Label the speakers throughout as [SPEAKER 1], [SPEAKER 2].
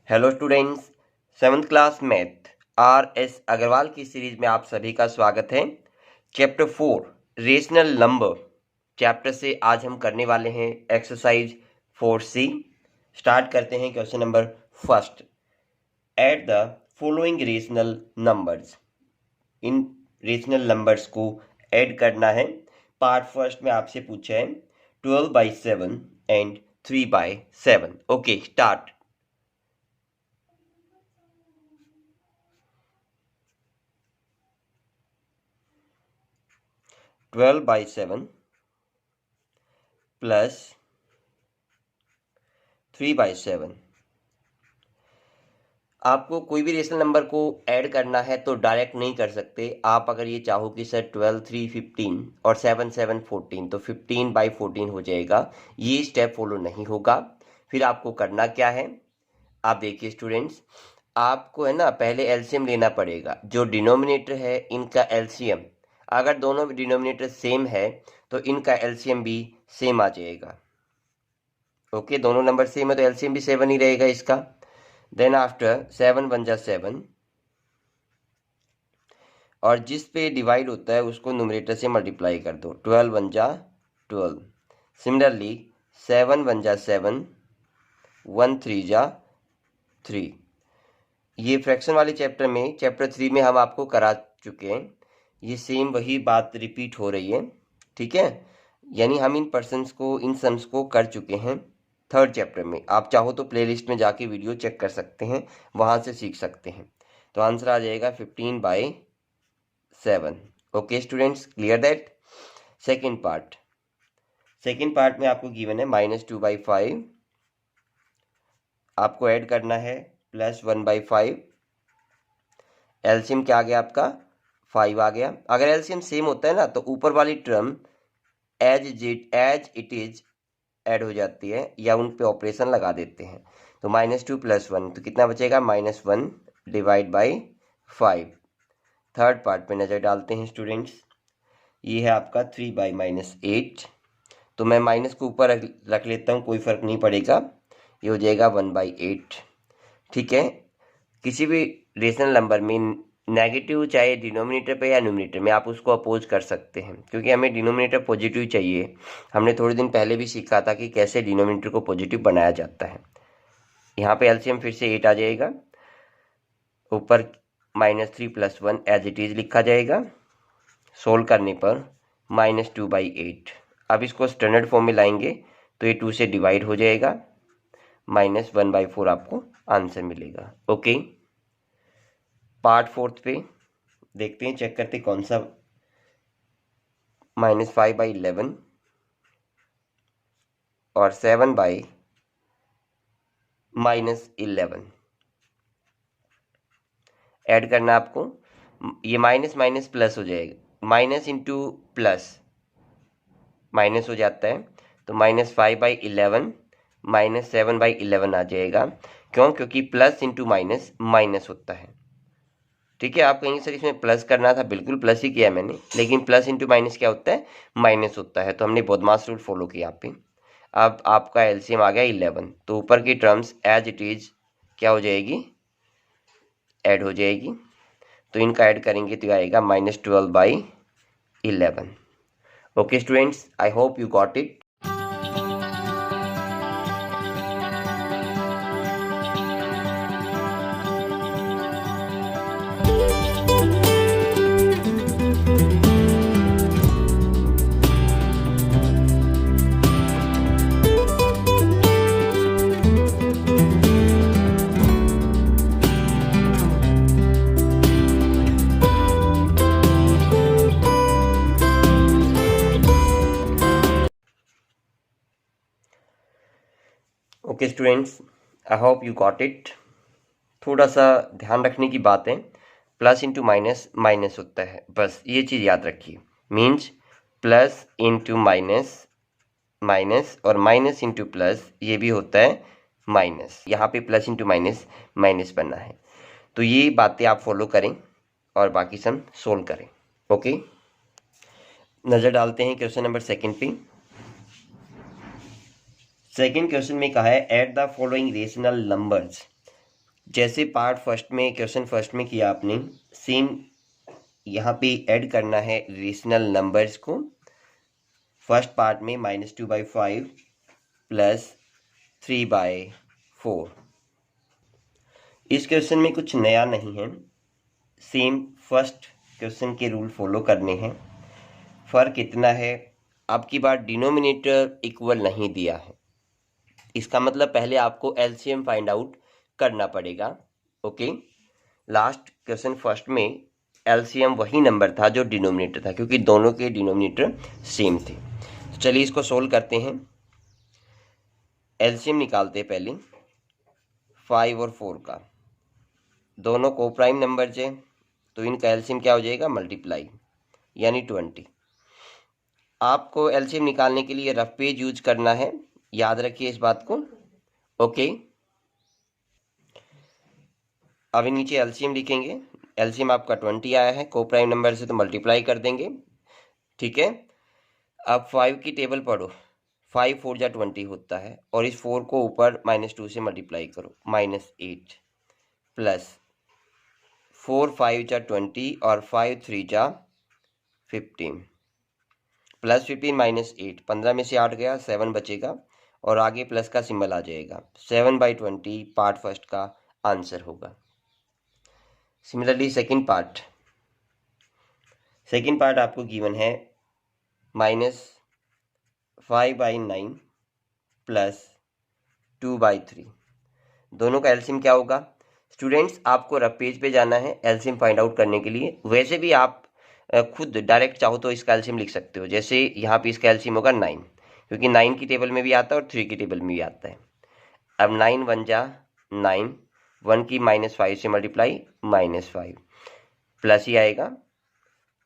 [SPEAKER 1] Hello students, 7th class math RS Agarwal की series में आप सभी का स्वागत है। चैप्टर 4 रेशनल नंबर चैप्टर से आज हम करने वाले हैं एक्सरसाइज 4C। स्टार्ट करते हैं question number first. Add the following rational numbers. In rational numbers को ऐड करना है। पार्ट फर्स्ट में आपसे पूछा है 12/7 एंड 3/7। Okay, start. 12/7 प्लस 3/7। आपको कोई भी रेशनल नंबर को ऐड करना है तो डायरेक्ट नहीं कर सकते आप। अगर ये चाहो कि सर 12 3 15 और 7 7 14 तो 15/14 हो जाएगा, ये स्टेप फॉलो नहीं होगा। फिर आपको करना क्या है, आप देखिए स्टूडेंट्स, आपको है ना पहले एलसीएम लेना पड़ेगा। जो डिनोमिनेटर है इनका एलसीएम, अगर दोनों डिनोमिनेटर सेम है तो इनका एलसीएम भी सेम आ जाएगा। ओके, दोनों नंबर सेम है तो एलसीएम भी 7 ही रहेगा इसका। देन आफ्टर 7 1 जा 7, और जिस पे डिवाइड होता है उसको न्यूमरेटर से मल्टीप्लाई कर दो। 12 1 जा 12। सिमिलरली 7 1 जा 7, 1 3 जा 3। ये फ्रैक्शन वाले चैप्टर में, चैप्टर 3 में हम आपको करा चुके हैं। ये सेम वही बात रिपीट हो रही है, ठीक है। यानी हम इन पर्सन्स को, इन सम्स को कर चुके हैं थर्ड चैप्टर में। आप चाहो तो प्लेलिस्ट में जाके वीडियो चेक कर सकते हैं, वहाँ से सीख सकते हैं। तो आंसर आ जाएगा 15/7। Okay students, clear that. Second part में आपको गिवन है -2/5। आपको ऐड करना है +1/5। एलसीएम क्या आ गया आपका, 5 आ गया। अगर एलसीएम सेम होता है ना तो ऊपर वाली term as it is add हो जाती है, या उन पे ऑपरेशन लगा देते हैं। तो -2 + 1 तो कितना बचेगा, -1 / 5। थर्ड पार्ट पे नज़र डालते हैं स्टूडेंट्स। ये है आपका 3/-8। तो मैं माइनस को ऊपर रख लेता हूँ, कोई फ़र्क नहीं पड़ेगा। ये हो जाएगा 1/8, ठीक है। किसी भी रेशनल नंबर में नेगेटिव चाहे डिनोमिनेटर पे या न्यूमरेटर में, आप उसको अपोज कर सकते हैं, क्योंकि हमें डिनोमिनेटर पॉजिटिव चाहिए। हमने थोड़े दिन पहले भी सीखा था कि कैसे डिनोमिनेटर को पॉजिटिव बनाया जाता है। यहाँ पे एलसीएम फिर से 8 आ जाएगा, ऊपर -3 + 1 एज इट इज लिखा जाएगा। सोल्व करने पर -2/8। अब इसको स्टैंडर्ड फॉर्म में लाएंगे तो ये 2 से डिवाइड हो जाएगा, -1/4 आपको आंसर मिलेगा। ओके, पार्ट फोर्थ पे देखते हैं, चेक करते कौन सा। -5/11 और 7/-11 ऐड करना आपको। ये माइनस माइनस प्लस हो जाएगा, माइनस इंटू प्लस माइनस हो जाता है, तो -5/11 -7/11 आ जाएगा। क्यों, क्योंकि प्लस इंटू माइनस माइनस होता है, ठीक है। आप कहेंगे सर इसमें प्लस करना था, बिल्कुल प्लस ही किया मैंने, लेकिन प्लस इंटू माइनस क्या होता है, माइनस होता है। तो हमने बॉडमास रूल फॉलो किया यहाँ पे। अब आपका एलसीएम आ गया 11, तो ऊपर की टर्म्स एज इट इज क्या हो जाएगी, ऐड हो जाएगी। तो इनका ऐड करेंगे तो आएगा -12/11। Okay students, I hope you got it. Okay students, I hope you got it. थोड़ा सा ध्यान रखने की बात है, प्लस इंटू माइनस माइनस होता है, बस ये चीज़ याद रखिए। Means plus into minus minus, और माइनस इंटू प्लस ये भी होता है माइनस। यहाँ पे प्लस इंटू माइनस माइनस बनना है। तो ये बातें आप फॉलो करें और बाकी सम सोल्व करें। ओके, नज़र डालते हैं क्वेश्चन नंबर सेकंड पे। सेकंड क्वेश्चन में कहा है add the following rational numbers. जैसे पार्ट फर्स्ट में, क्वेश्चन फर्स्ट में किया आपने, सेम यहाँ पे ऐड करना है रेशनल नंबर्स को। फर्स्ट पार्ट में -2/5 प्लस 3/4। इस क्वेश्चन में कुछ नया नहीं है, सेम फर्स्ट क्वेश्चन के रूल फॉलो करने हैं। फर्क इतना है, अब की बार डिनोमिनेटर इक्वल नहीं दिया है, इसका मतलब पहले आपको एलसीएम फाइंड आउट करना पड़ेगा। ओके, लास्ट क्वेश्चन फर्स्ट में एलसीएम वही नंबर था जो डिनोमिनेटर था, क्योंकि दोनों के डिनोमिनेटर सेम थे। तो चलिए इसको सोल्व करते हैं। एलसीएम निकालते हैं पहले 5 और 4 का। दोनों को प्राइम नंबर है, तो इनका एलसीएम क्या हो जाएगा, मल्टीप्लाई, यानी 20। आपको एलसीएम निकालने के लिए रफ पेज यूज करना है, याद रखिए इस बात को। ओके, अभी नीचे एलसीएम लिखेंगे। एलसीएम आपका 20 आया है, को प्राइम नंबर से तो मल्टीप्लाई कर देंगे। ठीक है, अब 5 की टेबल पढ़ो। 5 4 जा 20 होता है, और इस 4 को ऊपर -2 से मल्टीप्लाई करो, -8 प्लस 4 5 जा 20 और 5 3 जा 15 प्लस 15 -8, 15 में से 8 गया, 7 बचेगा और आगे प्लस का सिंबल आ जाएगा। 7/20 पार्ट फर्स्ट का आंसर होगा। सिमिलरली सेकंड पार्ट आपको गिवन है -5/9 प्लस 2/3। दोनों का एलसीएम क्या होगा? स्टूडेंट्स, आपको रफ पेज पे जाना है एलसीएम फाइंड आउट करने के लिए। वैसे भी आप खुद डायरेक्ट चाहो तो इसका एलसीएम लिख सकते हो। जैसे यहाँ पे इसका एलसीएम होगा 9, क्योंकि 9 की टेबल में भी आता है और 3 की टेबल में भी आता है। अब 9 1 जा 9, 1 की -5 से मल्टीप्लाई, -5 प्लस ही आएगा,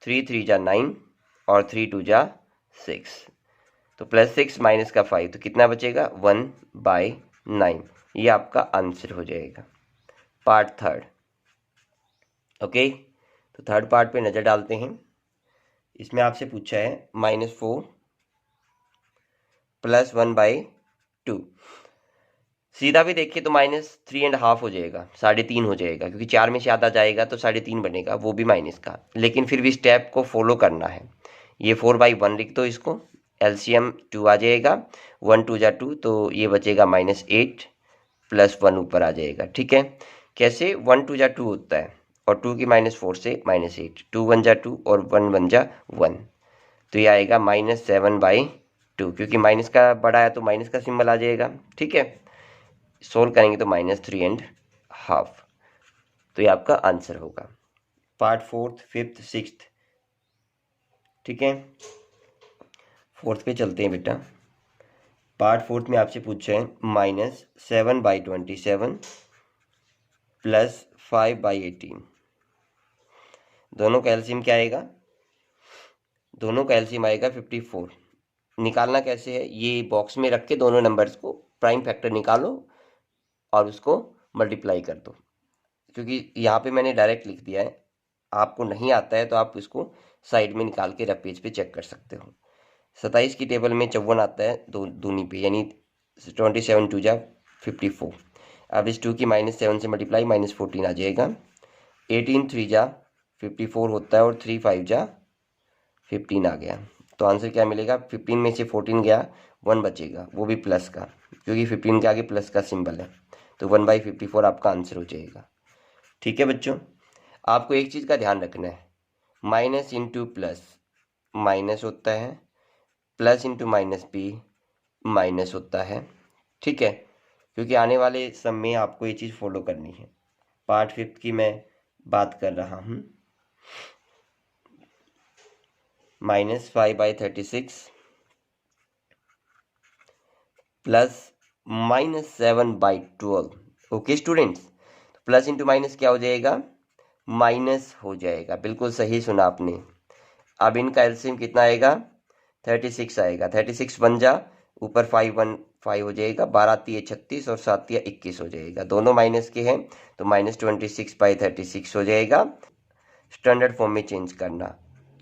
[SPEAKER 1] 3 3 जा 9 और 3 2 जा 6, तो +6 माइनस का 5, तो कितना बचेगा, 1/9। ये आपका आंसर हो जाएगा पार्ट थर्ड। ओके, तो थर्ड पार्ट पे नज़र डालते हैं। इसमें आपसे पूछा है -4 प्लस 1/2। सीधा भी देखिए तो -3.5 हो जाएगा, 3.5 हो जाएगा, क्योंकि 4 में से आधा जाएगा तो 3.5 बनेगा, वो भी माइनस का। लेकिन फिर भी स्टेप को फॉलो करना है। ये 4/1 लिख दो, इसको एलसीएम 2 आ जाएगा, 1 2 जा 2, तो ये बचेगा -8 प्लस 1 ऊपर आ जाएगा। ठीक है, कैसे, 1 2 जा 2 होता है और 2 की -4 से -8, 2 1 जा 2 और 1 1 जा 1, तो ये आएगा -7/2, क्योंकि माइनस का बड़ा है तो माइनस का सिंबल आ जाएगा। ठीक है, सोल्व करेंगे तो -3.5, तो ये आपका आंसर होगा। Part fourth, fifth, sixth. ठीक है, फोर्थ पे चलते हैं बेटा। पार्ट फोर्थ में आपसे पूछा है -7/27 प्लस 5/18। दोनों का एलसीएम क्या आएगा? दोनों का एलसीएम आएगा 54। निकालना कैसे है, ये बॉक्स में रख के दोनों नंबर्स को प्राइम फैक्टर निकालो और उसको मल्टीप्लाई कर दो। क्योंकि यहाँ पे मैंने डायरेक्ट लिख दिया है, आपको नहीं आता है तो आप इसको साइड में निकाल के रफ पेज पे चेक कर सकते हो। 27 की टेबल में 54 आता है दूनी पे, यानी 27 2 जा 54। अब इस 2 की -7 से मल्टीप्लाई, -14 आ जाएगा। 18 3 जा 54 होता है और 3 5 जा 15 आ गया, तो आंसर क्या मिलेगा? 15 में से 14 गया, 1 बचेगा, वो भी प्लस का, क्योंकि 15 के आगे प्लस का सिंबल है, तो 1/54 आपका आंसर हो जाएगा। ठीक है बच्चों, आपको एक चीज़ का ध्यान रखना है, माइनस इंटू प्लस माइनस होता है, प्लस इंटू माइनस भी माइनस होता है। ठीक है, क्योंकि आने वाले सम में आपको ये चीज़ फॉलो करनी है। पार्ट फिफ्थ की मैं बात कर रहा हूँ। -5/36 plus -7/12। Okay students, plus into minus क्या हो जाएगा? माइनस हो जाएगा, बिल्कुल सही सुना आपने। अब इनका एलसीएम कितना आएगा? 36 आएगा। 36 1 जा, ऊपर 5 1 5 हो जाएगा, 12 3 36 और 7 21 हो जाएगा। दोनों माइनस के हैं तो -26/36 हो जाएगा। स्टैंडर्ड फॉर्म में चेंज करना,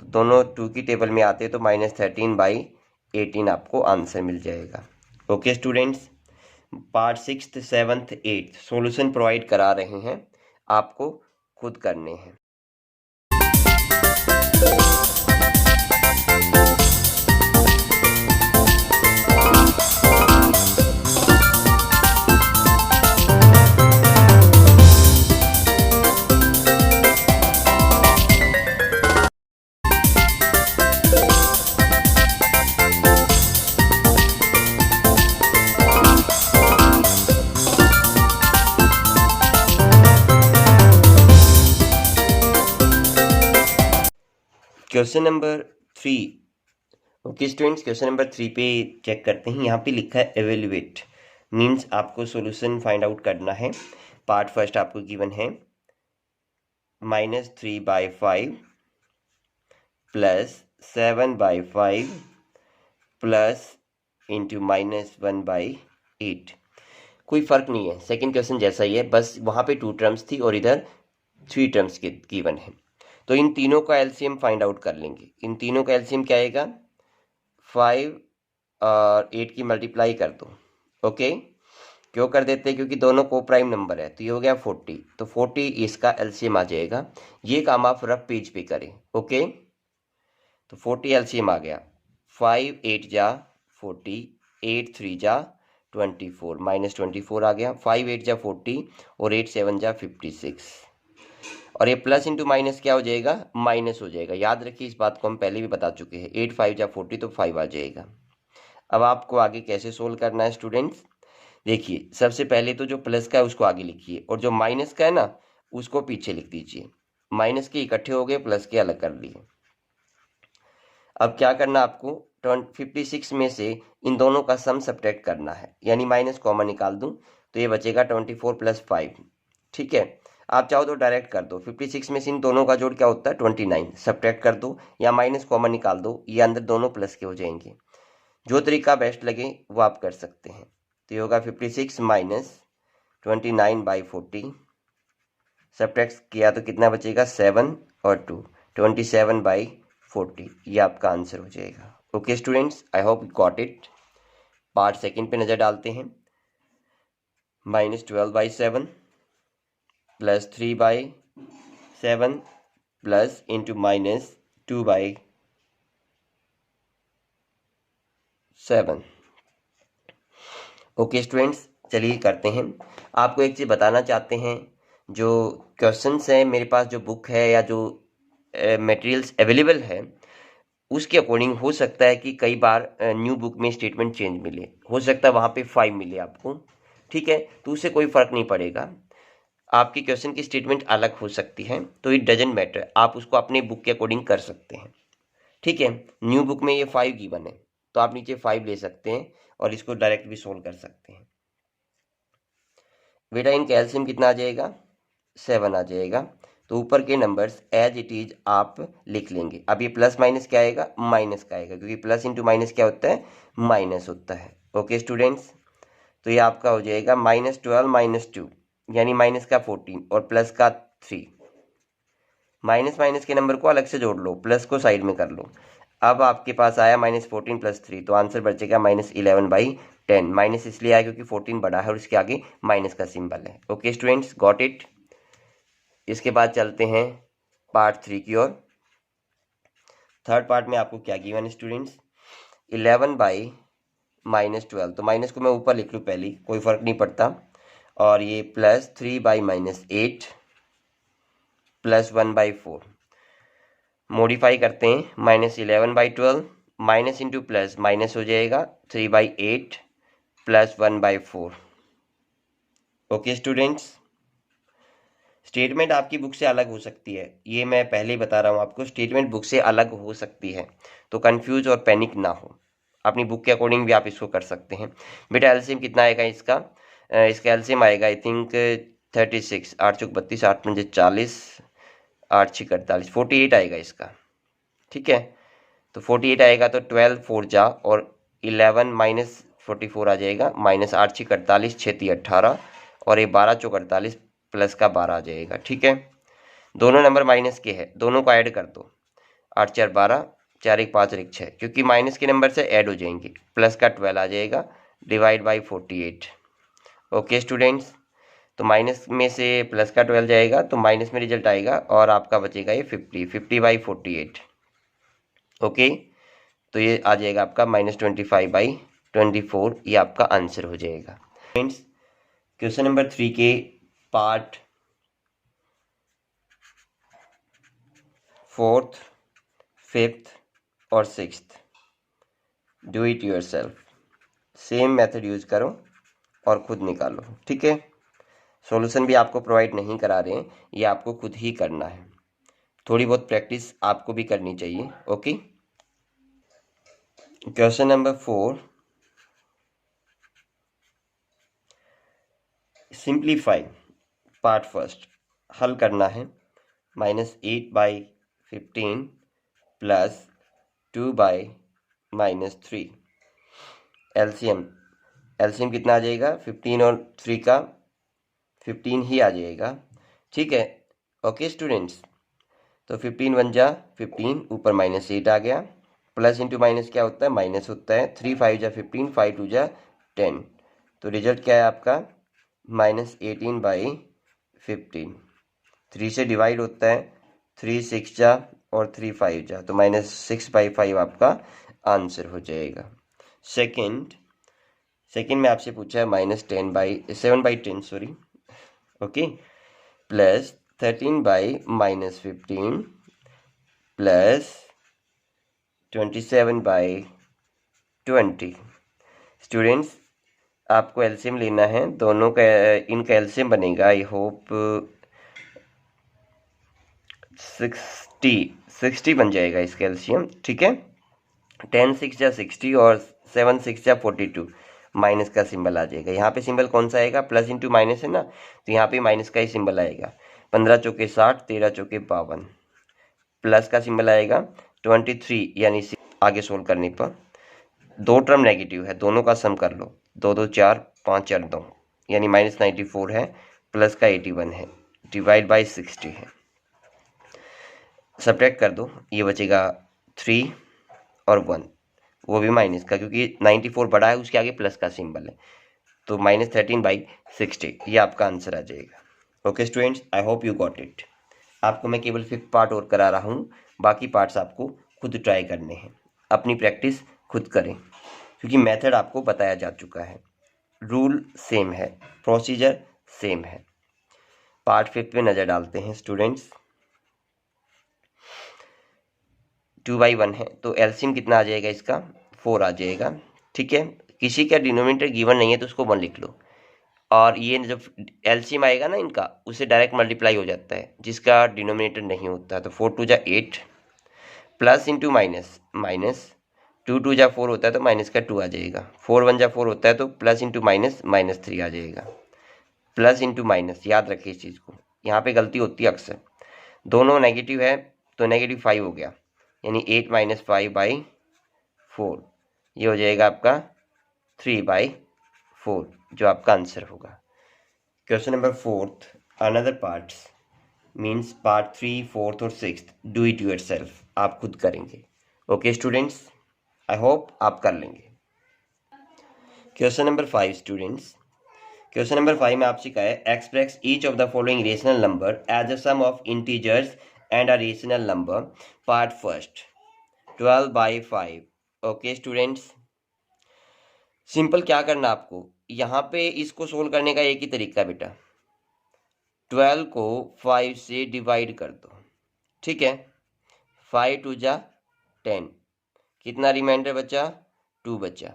[SPEAKER 1] तो दोनों 2 की टेबल में आते तो -13/18 आपको आंसर मिल जाएगा। Okay students, part 6th 7th 8th solution provide करा रहे हैं, आपको खुद करने हैं। Question number 3। Okay students, question number 3 पे चेक करते हैं। यहाँ पे लिखा है एवेल्युएट, मीन्स आपको सॉल्यूशन फाइंड आउट करना है। पार्ट फर्स्ट आपको गिवन है -3/5 प्लस 7/5 प्लस इंटू -1/8। कोई फर्क नहीं है, सेकेंड क्वेश्चन जैसा ही है, बस वहाँ पे 2 टर्म्स थी और इधर 3 टर्म्स के गिवन है। तो इन तीनों का एलसीएम फाइंड आउट कर लेंगे। इन तीनों का एलसीएम क्या आएगा, 5 और 8 की मल्टीप्लाई कर दो। ओके, क्यों कर देते हैं, क्योंकि दोनों को प्राइम नंबर है। तो ये हो गया 40, तो 40 इसका एलसीएम आ जाएगा। ये काम आप रफ पेज पे करें। ओके, तो 40 एलसीएम आ गया। 5 8 जा 40, 8 3 जा 24, -24 आ गया। 5 8 जा 40 और 8 7 जा 56। और ये प्लस इंटू माइनस क्या हो जाएगा, माइनस हो जाएगा। याद रखिए, इस बात को हम पहले भी बता चुके हैं। 8 5 जा 40 तो 5 आ जाएगा। अब आपको आगे कैसे सोल्व करना है स्टूडेंट्स, देखिए सबसे पहले तो जो प्लस का है उसको आगे लिखिए और जो माइनस का है ना उसको पीछे लिख दीजिए। माइनस के इकट्ठे हो गए, प्लस के अलग कर लिए। अब क्या करना आपको, 56 में से इन दोनों का सम सब्ट्रैक्ट करना है, यानी माइनस कॉमन निकाल दूं तो ये बचेगा 24 + 5। ठीक है, आप चाहो तो डायरेक्ट कर दो। 56 में से इन दोनों का जोड़ क्या होता है, 29, सब्ट्रैक्ट कर दो या माइनस कॉमन निकाल दो, ये अंदर दोनों प्लस के हो जाएंगे। जो तरीका बेस्ट लगे वो आप कर सकते हैं। तो ये होगा 56 - 29/40, सब्ट्रैक्ट किया तो कितना बचेगा, 7 और 2, 27/40। ये आपका आंसर हो जाएगा। Okay students, I hope you got it. Part second पे नज़र डालते हैं। -12/7 plus 3/7 plus into -2/7। Okay students, चलिए करते हैं। आपको एक चीज़ बताना चाहते हैं, जो क्वेश्चंस हैं मेरे पास, जो बुक है या जो मटेरियल्स अवेलेबल है उसके अकॉर्डिंग हो सकता है कि कई बार न्यू बुक में स्टेटमेंट चेंज मिले, हो सकता है वहाँ पे 5 मिले आपको। ठीक है, तो उससे कोई फ़र्क नहीं पड़ेगा। आपके क्वेश्चन की स्टेटमेंट अलग हो सकती है, तो इट डजेंट मैटर, आप उसको अपने बुक के अकॉर्डिंग कर सकते हैं। ठीक है, न्यू बुक में ये 5 गिवन है तो आप नीचे 5 ले सकते हैं और इसको डायरेक्ट भी सोल्व कर सकते हैं। बेटा इनका एलसीएम कितना आ जाएगा, 7 आ जाएगा। तो ऊपर के नंबर्स एज इट इज आप लिख लेंगे। अब ये प्लस माइनस क्या आएगा, माइनस का आएगा, क्योंकि प्लस इंटू माइनस क्या होता है, माइनस होता है। ओके स्टूडेंट्स, तो ये आपका हो जाएगा -12 - 2 यानी माइनस का 14 और प्लस का 3। माइनस माइनस के नंबर को अलग से जोड़ लो, प्लस को साइड में कर लो। अब आपके पास आया -14 + 3, तो आंसर बचेगा -11/10। माइनस इसलिए आया क्योंकि 14 बड़ा है और इसके आगे माइनस का सिंबल है। Okay students, got it. इसके बाद चलते हैं पार्ट 3 की ओर। थर्ड पार्ट में आपको क्या गिवन है स्टूडेंट्स, 11/-12। तो माइनस को मैं ऊपर लिख लूँ पहले, कोई फर्क नहीं पड़ता। और ये प्लस 3/-8 प्लस 1/4। मॉडिफाई करते हैं, -11/12 माइनस इंटू प्लस माइनस हो जाएगा 3/8 प्लस 1/4। ओके स्टूडेंट्स, स्टेटमेंट आपकी बुक से अलग हो सकती है, ये मैं पहले ही बता रहा हूँ आपको, स्टेटमेंट बुक से अलग हो सकती है, तो कंफ्यूज और पैनिक ना हो। अपनी बुक के अकॉर्डिंग भी आप इसको कर सकते हैं। बेटा एलसीएम कितना आएगा इसका, इसका एलसीएम आएगा आई थिंक 36, 8 चौक 32, 8 पंजे 40, 8 छः 48, 48 आएगा इसका। ठीक है, तो 48 आएगा तो 12 4 जा और 11 - 44 आ जाएगा, -8 6 48, 6 3 18 और ये 12 चौक 48 प्लस का 12 आ जाएगा। ठीक है, दोनों नंबर माइनस के हैं, दोनों को ऐड कर दो। 8 4 12, 4 1 5 1 6, क्योंकि माइनस के नंबर से ऐड हो जाएंगे। प्लस का 12 आ जाएगा, डिवाइड बाई 48। ओके स्टूडेंट्स, तो माइनस में से प्लस का 12 जाएगा तो माइनस में रिजल्ट आएगा और आपका बचेगा ये 50/48। ओके, तो ये आ जाएगा आपका -25/24, ये आपका आंसर हो जाएगा। फ्रेंड्स, क्वेश्चन नंबर 3 के पार्ट 4th, 5th और 6th do it yourself. Same method use करो और खुद निकालो, ठीक है। सॉल्यूशन भी आपको प्रोवाइड नहीं करा रहे हैं, ये आपको खुद ही करना है। थोड़ी बहुत प्रैक्टिस आपको भी करनी चाहिए। Okay, question number 4, simplify part first हल करना है। -8/15 प्लस 2/-3 एलसीएम कितना आ जाएगा? 15 और 3 का 15 ही आ जाएगा, ठीक है। ओके स्टूडेंट्स, तो 15 1 जा 15, ऊपर -8 आ गया, प्लस इंटू माइनस क्या होता है? माइनस होता है। 3 5 जा 15, 5 2 जा 10, तो रिजल्ट क्या है आपका? -18/15। 3 से डिवाइड होता है, 3 6 जा और 3 5 जा, तो -6/5 आपका आंसर हो जाएगा। सेकंड में आपसे पूछा है -7/10 sorry, okay, plus 13/-15 plus 27/20। Students, आपको एलसीएम लेना है दोनों का, इनका एलसीएम बनेगा आई होप 60 बन जाएगा इसका एलसीएम, ठीक है। 10 6 जा 60 और 7 6 जा 42, माइनस का सिंबल आ जाएगा। यहाँ पे सिंबल कौन सा आएगा? प्लस इंटू माइनस है ना, तो यहाँ पे माइनस का ही सिंबल आएगा। 15 चौके 60, 13 चौके 52, प्लस का सिंबल आएगा 23, यानी आगे सोल्व करने पर दो टर्म नेगेटिव है, दोनों का सम कर लो, 2 2 4 5 4 2, यानी -94 है, प्लस का 81 है, डिवाइड बाई 60 है। सब्ट्रैक्ट कर दो, ये बचेगा 3 और 1, वो भी माइनस का, क्योंकि 94 बड़ा है, उसके आगे प्लस का सिंबल है, तो -13/60, ये आपका आंसर आ जाएगा। Okay students, I hope you got it. आपको मैं केवल 5th पार्ट और करा रहा हूँ, बाकी पार्ट्स आपको खुद ट्राई करने हैं, अपनी प्रैक्टिस खुद करें, क्योंकि मेथड आपको बताया जा चुका है, रूल सेम है, प्रोसीजर सेम है। पार्ट 5th में नज़र डालते हैं स्टूडेंट्स। 2/1 है, तो एलसीएम कितना आ जाएगा इसका? 4 आ जाएगा, ठीक है। किसी का डिनोमिनेटर गिवन नहीं है तो उसको 1 लिख लो, और ये जब एलसीएम आएगा ना इनका, उससे डायरेक्ट मल्टीप्लाई हो जाता है, जिसका डिनोमिनेटर नहीं होता। तो 4 2 जा 8, प्लस इंटू माइनस, माइनस 2 2 जा 4 होता है तो माइनस का 2 आ जाएगा, 4 1 जा 4 होता है तो प्लस इंटू माइनस -3 आ जाएगा। प्लस इंटू माइनस, याद रखिए इस चीज़ को, यहाँ पे गलती होती है अक्सर। दोनों नेगेटिव है तो -5 हो गया, यानी 8 - 5/4, ये हो जाएगा आपका 3/4, जो आपका आंसर होगा। Question number 4th, another parts means part 3 4th और 6th डू इट योरसेल्फ, आप खुद करेंगे। ओके स्टूडेंट्स, आई होप आप कर लेंगे। Question number 5 students, question number 5 में आपसे कहा है express each of the following rational number as a sum of integers and a rational number, part first 12/5। Okay students, simple क्या करना आपको, यहाँ पे इसको सोल्व करने का एक ही तरीका है बेटा, 12 को 5 से डिवाइड कर दो, ठीक है। 5 2 जा 10, कितना रिमाइंडर बचा? 2 बचा,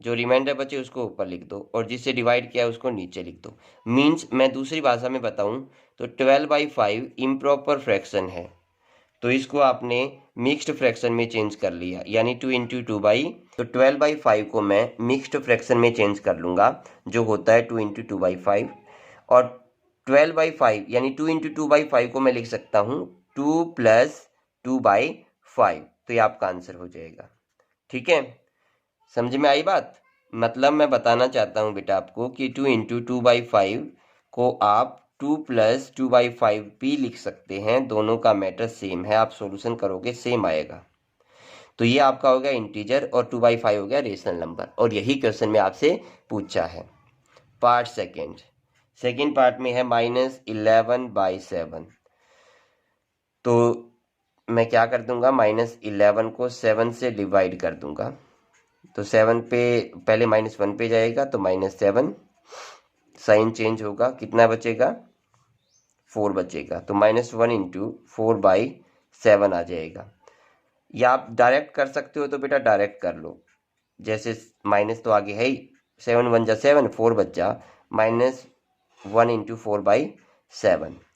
[SPEAKER 1] जो रिमाइंडर बचे उसको ऊपर लिख दो और जिससे डिवाइड किया उसको नीचे लिख दो। मीन्स मैं दूसरी भाषा में बताऊं तो 12/5 इम्प्रॉपर फ्रैक्शन है, तो इसको आपने मिक्स्ड फ्रैक्शन में चेंज कर लिया, यानी 2 × 2/, तो 12/5 को मैं मिक्स्ड फ्रैक्शन में चेंज कर लूँगा, जो होता है 2 × 2/5, और 12/5 यानी 2 × 2/5 को मैं लिख सकता हूँ 2 + 2/5, तो ये आपका आंसर हो जाएगा, ठीक है। समझ में आई बात? मतलब मैं बताना चाहता हूँ बेटा आपको कि 2 × 2/5 को आप 2 + 2/5 भी लिख सकते हैं, दोनों का मैटर सेम है, आप सॉल्यूशन करोगे सेम आएगा। तो ये आपका हो गया इंटीजर और 2/5 हो गया रेशनल नंबर, और यही क्वेश्चन में आपसे पूछा है। पार्ट सेकेंड पार्ट में है -11/7। तो मैं क्या कर दूंगा, -11 को 7 से डिवाइड कर दूंगा। तो 7 पे पहले -1 पे जाएगा तो -7, साइन चेंज होगा, कितना बचेगा 4 बचेगा। तो -1 इंटू 4/7 आ जाएगा। या आप डायरेक्ट कर सकते हो तो बेटा डायरेक्ट कर लो, जैसे माइनस तो आगे है ही, 7 × 1 = 7, 4 बचा, -1 इंटू 4/7।